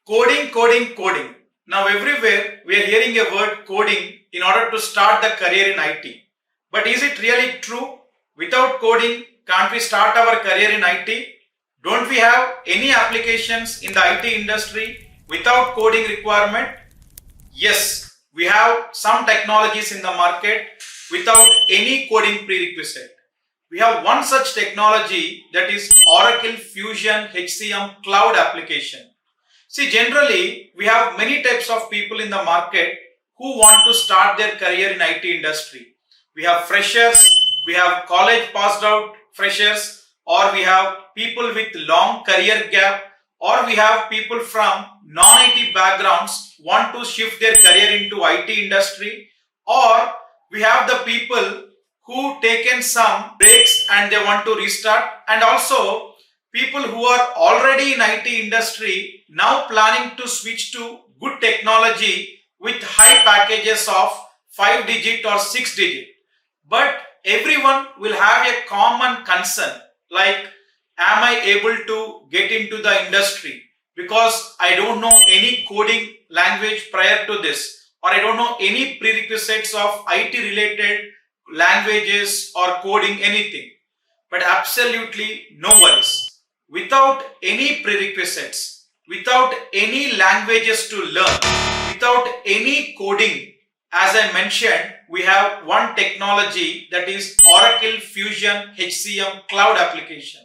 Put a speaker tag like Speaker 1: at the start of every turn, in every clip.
Speaker 1: Coding, coding, coding. Now everywhere we are hearing a word coding in order to start the career in IT. But is it really true? Without coding, can't we start our career in IT? Don't we have any applications in the IT industry without coding requirement? Yes, we have some technologies in the market without any coding prerequisite. We have one such technology, that is Oracle Fusion HCM Cloud application. See, generally, we have many types of people in the market who want to start their career in IT industry. We have freshers, we have college passed out freshers, or we have people with long career gap, or we have people from non-IT backgrounds want to shift their career into IT industry, or we have the people who taken some breaks and they want to restart, and also people who are already in IT industry now planning to switch to good technology with high packages of 5-digit or 6-digit. But everyone will have a common concern like, am I able to get into the industry because I don't know any coding language prior to this, or I don't know any prerequisites of IT related languages or coding anything. But absolutely no worries. Without any prerequisites, without any languages to learn, without any coding, as I mentioned, we have one technology, that is Oracle Fusion HCM Cloud application.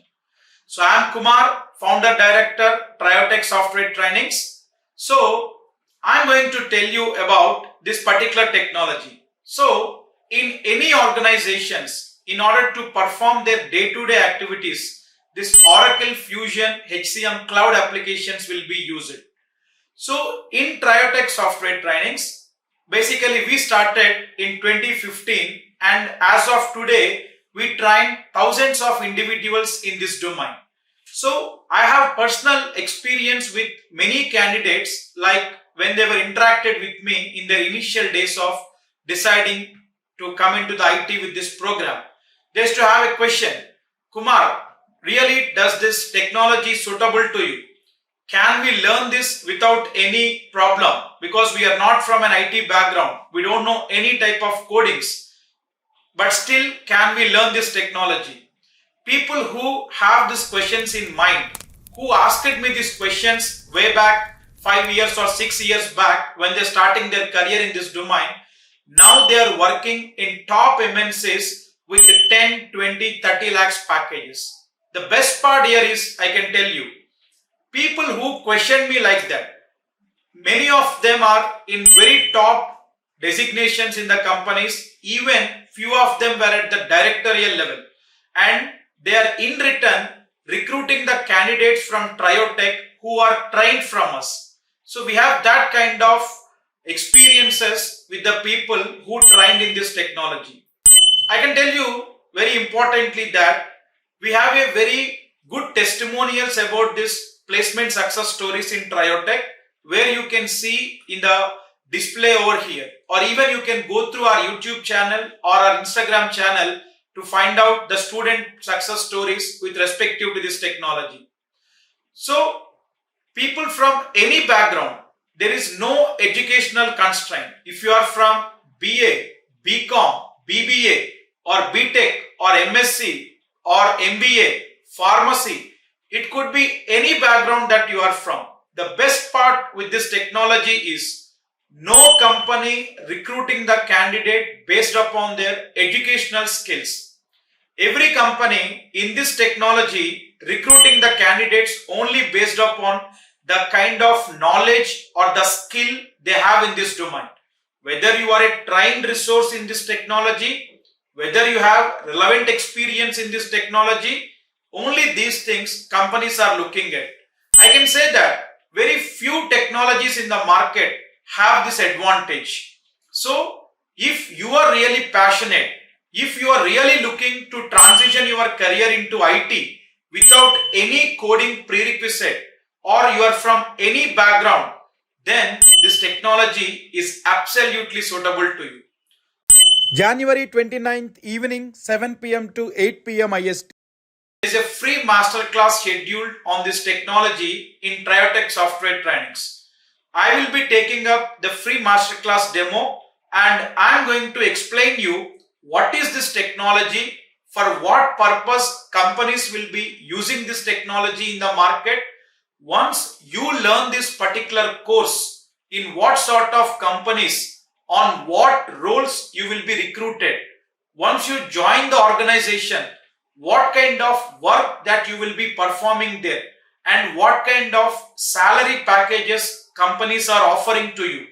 Speaker 1: So I am Kumar, founder director, TrioTech software trainings. So I am going to tell you about this particular technology. So in any organizations, in order to perform their day-to-day activities, this Oracle Fusion HCM Cloud applications will be used. So in TrioTech software trainings, basically we started in 2015, and as of today, we train thousands of individuals in this domain. So I have personal experience with many candidates, like when they were interacted with me in their initial days of deciding to come into the IT with this program. They used to have a question, Kumar, really does this technology suitable to you? Can we learn this without any problem? Because we are not from an IT background. We don't know any type of codings. But still, can we learn this technology? People who have these questions in mind, who asked me these questions way back 5 years or 6 years back when they're starting their career in this domain, now they are working in top MNCs with 10, 20, 30 lakhs packages. The best part here is, I can tell you, people who question me like that, many of them are in very top designations in the companies. Even few of them were at the directorial level, and they are in return recruiting the candidates from TrioTech who are trained from us. So we have that kind of experiences with the people who trained in this technology. I can tell you very importantly that we have a very good testimonials about this placement success stories in TrioTech, where you can see in the display over here, or even you can go through our YouTube channel or our Instagram channel to find out the student success stories with respect to this technology. So people from any background, there is no educational constraint. If you are from BA, BCom, BBA or BTech or MSc or MBA, pharmacy, it could be any background that you are from. The best part with this technology is no company recruiting the candidate based upon their educational skills. Every company in this technology recruiting the candidates only based upon the kind of knowledge or the skill they have in this domain. Whether you are a trained resource in this technology, whether you have relevant experience in this technology, only these things companies are looking at. I can say that very few technologies in the market have this advantage. So if you are really passionate, if you are really looking to transition your career into IT without any coding prerequisite, or you are from any background, then this technology is absolutely suitable to you.
Speaker 2: January 29th evening 7 p.m. to 8 p.m. IST.
Speaker 1: There is a free masterclass scheduled on this technology in TrioTech software trainings. I will be taking up the free masterclass demo and I am going to explain you what is this technology, for what purpose companies will be using this technology in the market. Once you learn this particular course, in what sort of companies, on what roles you will be recruited. Once you join the organization, what kind of work that you will be performing there and what kind of salary packages companies are offering to you.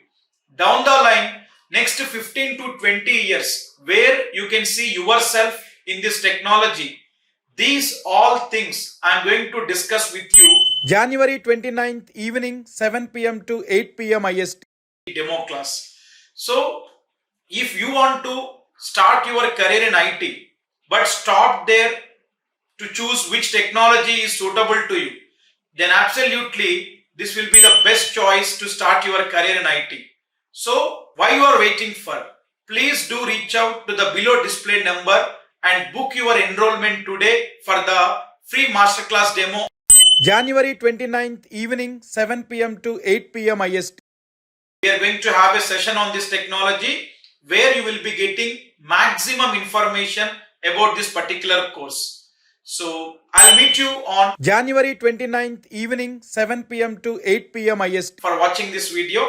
Speaker 1: Down the line, next 15 to 20 years, where you can see yourself in this technology. These all things I am going to discuss with you.
Speaker 2: January 29th evening 7 p.m. to 8 p.m. IST.
Speaker 1: Demo class. So, if you want to start your career in IT, but stop there to choose which technology is suitable to you, then absolutely this will be the best choice to start your career in IT. So, why you are waiting for? Please do reach out to the below display number and book your enrollment today for the free masterclass demo.
Speaker 2: January 29th evening 7 p.m. to 8 p.m. IST.
Speaker 1: We are going to have a session on this technology where you will be getting maximum information about this particular course. So, I'll meet you on
Speaker 2: January 29th evening 7 p.m. to 8 p.m. IST.
Speaker 1: for watching this video.